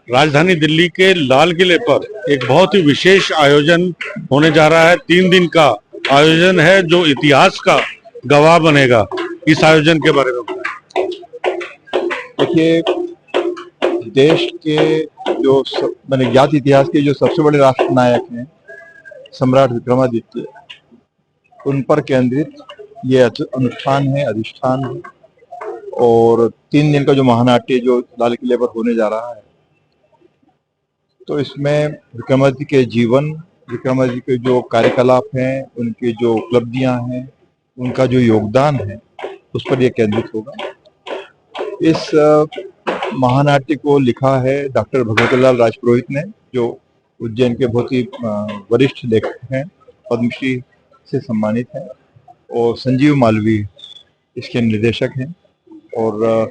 राजधानी दिल्ली के लाल किले पर एक बहुत ही विशेष आयोजन होने जा रहा है। 3 दिन का आयोजन है जो इतिहास का गवाह बनेगा। इस आयोजन के बारे में बताएं। देखिए, देश के जो मैंने ज्ञात इतिहास के जो सबसे बड़े राष्ट्र नायक हैं, सम्राट विक्रमादित्य, उन पर केंद्रित ये अनुष्ठान है, अधिष्ठान है। और 3 दिन का जो महानाट्य जो लाल किले पर होने जा रहा है, तो इसमें विक्रमादित्य के जीवन, विक्रमादित्य के जो कार्यकलाप हैं, उनकी जो उपलब्धियां हैं, उनका जो योगदान है, उस पर यह केंद्रित होगा। इस महानाट्य को लिखा है डॉक्टर भगवती लाल राजपुरोहित ने, जो उज्जैन के बहुत ही वरिष्ठ लेखक हैं, पद्मश्री से सम्मानित हैं। और संजीव मालवीय इसके निर्देशक हैं और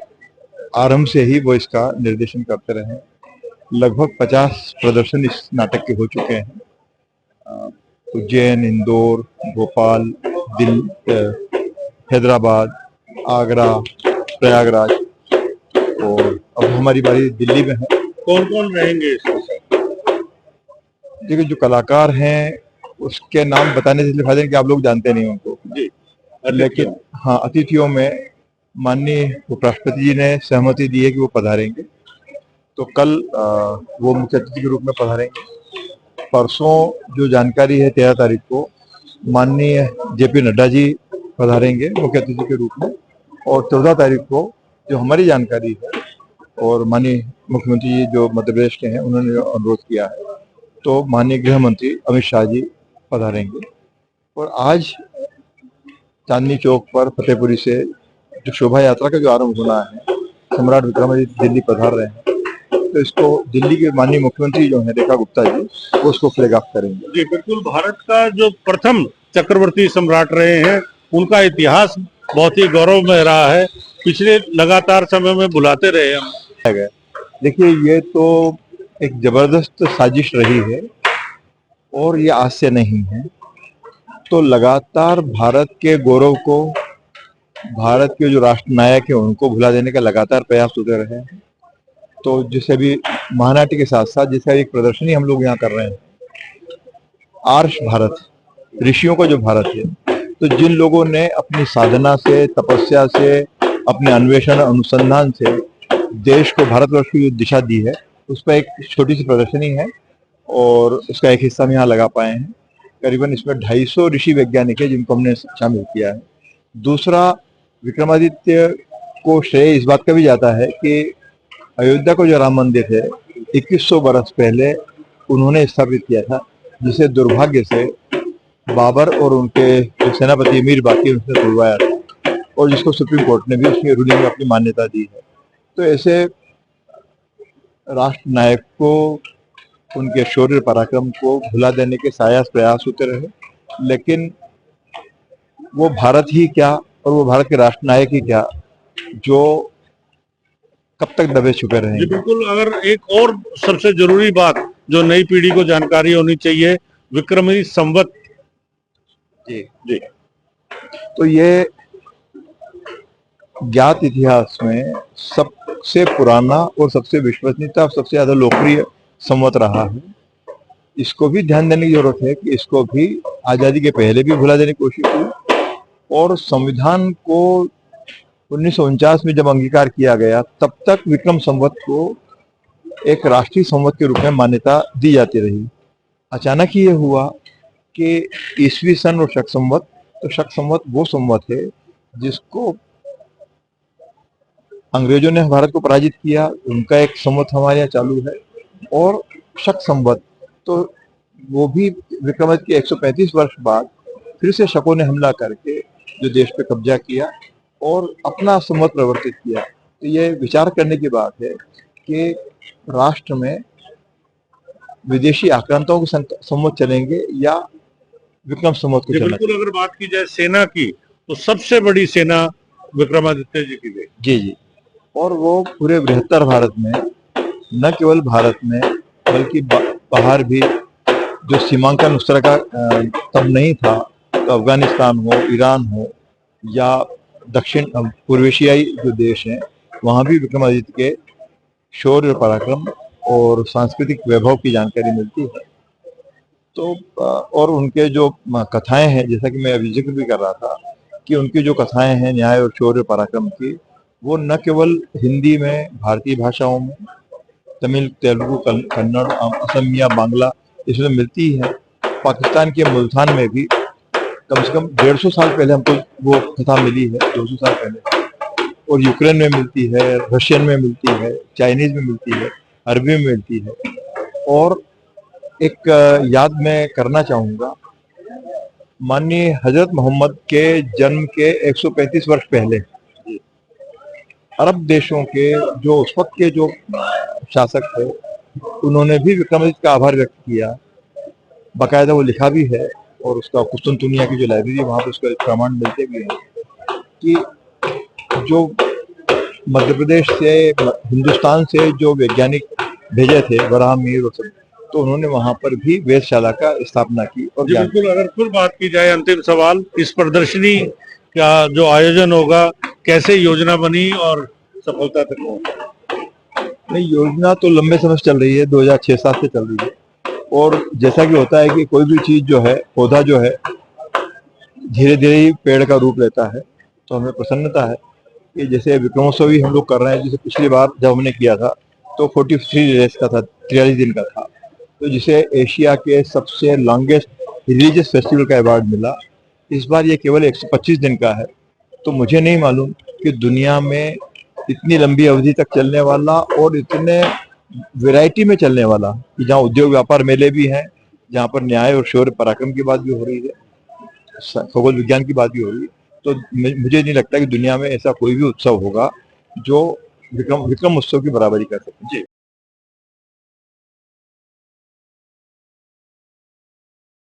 आरंभ से ही वो इसका निर्देशन करते रहे। लगभग 50 प्रदर्शन इस नाटक के हो चुके हैं। उज्जैन, इंदौर, भोपाल, दिल्ली, हैदराबाद, आगरा, प्रयागराज, और अब हमारी बारी दिल्ली में है। कौन कौन रहेंगे इसमें? देखिए, जो कलाकार हैं उसके नाम बताने से फायदा नहीं कि आप लोग जानते नहीं उनको जी, लेकिन हाँ, अतिथियों में माननीय उपराष्ट्रपति जी ने सहमति दी है कि वो पधारेंगे। तो कल वो मुख्य अतिथि के रूप में पधारेंगे। परसों जो जानकारी है 13 तारीख को माननीय जेपी नड्डा जी पधारेंगे मुख्य अतिथि के रूप में। और 14 तारीख को जो हमारी जानकारी है और माननीय मुख्यमंत्री जी जो मध्य प्रदेश के हैं, उन्होंने अनुरोध किया है, तो माननीय गृह मंत्री अमित शाह जी पधारेंगे। और आज चांदनी चौक पर फतेहपुरी से जो शोभा यात्रा का जो आरंभ होना है, सम्राट विक्रमादित्य दिल्ली पधार रहे हैं, तो इसको दिल्ली के माननीय मुख्यमंत्री जो है रेखा गुप्ता जी, वो उसको फ्लैग ऑफ करेंगे। जी बिल्कुल। भारत का जो प्रथम चक्रवर्ती सम्राट रहे हैं, उनका इतिहास बहुत ही गौरवमय रहा है। पिछले लगातार समय में बुलाते रहे हम। देखिए, ये तो एक जबरदस्त साजिश रही है और ये आज से नहीं है। तो लगातार भारत के गौरव को, भारत के जो राष्ट्र नायक है उनको भुला देने का लगातार प्रयास होते रहे हैं। तो जैसे अभी महानाट्य के साथ साथ जैसे एक प्रदर्शनी हम लोग यहाँ कर रहे हैं, आर्ष भारत, ऋषियों का जो भारत है, तो जिन लोगों ने अपनी साधना से, तपस्या से, अपने अन्वेषण अनुसंधान से देश को, भारतवर्ष को जो दिशा दी है, उस पर एक छोटी सी प्रदर्शनी है और उसका एक हिस्सा हम यहाँ लगा पाए हैं। करीबन इसमें 250 ऋषि वैज्ञानिक है जिनको हमने शामिल किया है। दूसरा, विक्रमादित्य को श्रेय इस बात का भी जाता है कि अयोध्या को जो राम मंदिर है 2100 बरस पहले उन्होंने स्थापित किया था, जिसे दुर्भाग्य से बाबर और उनके जो सेनापति मीर बाकी उसने तुड़वाया था, और जिसको सुप्रीम कोर्ट ने भी उसकी रूलिंग में अपनी मान्यता दी है। तो ऐसे राष्ट्र नायक को, उनके शौर्य पराक्रम को भुला देने के सायास प्रयास होते रहे, लेकिन वो भारत ही क्या और वो भारत के राष्ट्र नायक ही क्या, जो कब तक दबे छुपे रहेंगे। बिल्कुल। अगर एक और सबसे जरूरी बात जो नई पीढ़ी को जानकारी होनी चाहिए, विक्रमी संवत। जी जी। तो ये ज्ञात इतिहास में सबसे पुराना और सबसे विश्वसनीयता और सबसे ज्यादा लोकप्रिय संवत रहा है। इसको भी ध्यान देने की जरूरत है कि इसको भी आजादी के पहले भी भुला देने की कोशिश हुई, और संविधान को 1949 में जब अंगीकार किया गया, तब तक विक्रम संवत को एक राष्ट्रीय संवत के रूप में मान्यता दी जाती रही। अचानक ही ये हुआ कि ईसवी सन और शक संवत, तो शक संवत वो संवत है जिसको अंग्रेजों ने भारत को पराजित किया, उनका एक संवत हमारे यहाँ चालू है। और शक संवत तो वो भी विक्रमादित्य के 135 वर्ष बाद फिर से शकों ने हमला करके जो देश पे कब्जा किया और अपना संवत प्रवर्तित किया। तो ये विचार करने की बात है कि राष्ट्र में विदेशी आक्रांताओं के संवत चलेंगे या विक्रम संवत को चलेंगे। बिल्कुल। अगर बात की जाए सेना की, तो सबसे बड़ी सेना विक्रमादित्य जी की थी। जी जी। और वो पूरे बृहत्तर भारत में, न केवल भारत में बल्कि बाहर भी, जो सीमांकन उस तरह का तब नहीं था, तो अफगानिस्तान हो, ईरान हो या दक्षिण पूर्व एशियाई जो देश हैं, वहाँ भी विक्रमादित्य के शौर्य पराक्रम और सांस्कृतिक वैभव की जानकारी मिलती है। तो और उनके जो कथाएं हैं, जैसा कि मैं अभी जिक्र भी कर रहा था कि उनकी जो कथाएं हैं न्याय और शौर्य पराक्रम की, वो न केवल हिंदी में, भारतीय भाषाओं में, तमिल, तेलुगु, कन्नड़, असमिया, बांग्ला इसमें मिलती है। पाकिस्तान के मुल्तान में भी कम से कम 150 साल पहले हमको वो कथा मिली है, 200 साल पहले। और यूक्रेन में मिलती है, रशियन में मिलती है, चाइनीज में मिलती है, अरबी में मिलती है। और एक याद मैं करना चाहूंगा, माननीय हजरत मोहम्मद के जन्म के 135 वर्ष पहले अरब देशों के जो उस वक्त के जो शासक थे, उन्होंने भी विक्रमादित्य का आभार व्यक्त किया। बाकायदा वो लिखा भी है और उसका कुस्तुनतुनिया की जो लाइब्रेरी है वहां पर उसका प्रमाण मिलते भी हैं कि जो मध्य प्रदेश से, हिंदुस्तान से जो वैज्ञानिक भेजे थे वराह मीर और सब, तो उन्होंने वहां पर भी वेधशाला का स्थापना की। और जी बिल्कुल, अगर फिर बात की जाए, अंतिम सवाल, इस प्रदर्शनी का जो आयोजन होगा, कैसे योजना बनी और सफलता तक पहुंची? नहीं, योजना तो लंबे समय से चल रही है, 2006-7 से चल रही है। और जैसा कि होता है कि कोई भी चीज जो है, पौधा जो है, धीरे धीरे ही पेड़ का रूप लेता है। तो हमें प्रसन्नता है कि जैसे विक्रमोत्सव भी हम लोग कर रहे हैं, जैसे पिछली बार जब हमने किया था तो 43 डेज का था, 43 दिन का था, तो जिसे एशिया के सबसे लॉन्गेस्ट रिलीजियस फेस्टिवल का अवार्ड मिला। इस बार ये केवल 125 दिन का है। तो मुझे नहीं मालूम कि दुनिया में इतनी लंबी अवधि तक चलने वाला और इतने वैरायटी में चलने वाला, कि जहाँ उद्योग व्यापार मेले भी हैं, जहाँ पर न्याय और शौर्य पराक्रम की बात भी हो रही है, खगोल विज्ञान की बात भी हो रही है। तो मुझे नहीं लगता कि दुनिया में ऐसा कोई भी उत्सव होगा जो विक्रम उत्सव की बराबरी कर सके। जी।